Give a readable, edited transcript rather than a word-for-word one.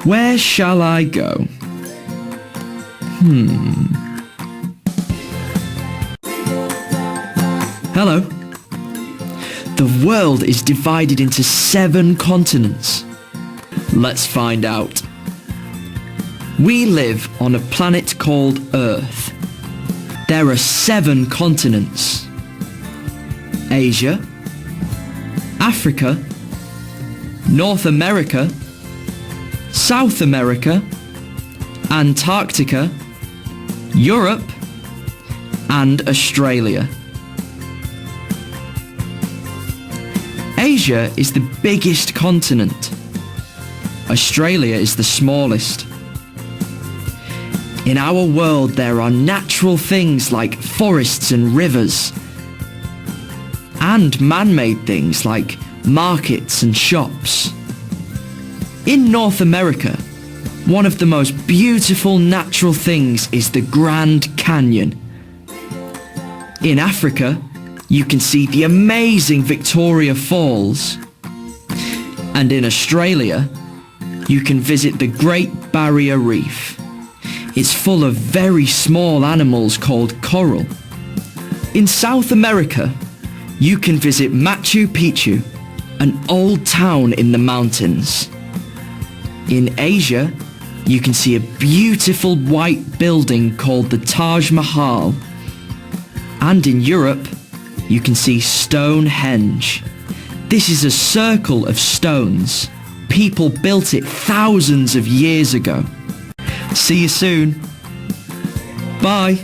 Where shall I go? Hello. The world is divided into 7 continents. Let's find out. We live on a planet called Earth. There are 7 continents. Asia, Africa, North America, South America, Antarctica, Europe, and Australia. Asia is the biggest continent. Australia is the smallest. In our world, there are natural things like forests and rivers, and man-made things like markets and shops. In North America, one of the most beautiful natural things is the Grand Canyon. In Africa, you can see the amazing Victoria Falls. And in Australia, you can visit the Great Barrier Reef. It's full of very small animals called coral. In South America, you can visit Machu Picchu, an old town in the mountains. In Asia, you can see a beautiful white building called the Taj Mahal. And in Europe, you can see Stonehenge. This is a circle of stones. People built it thousands of years ago. See you soon. Bye.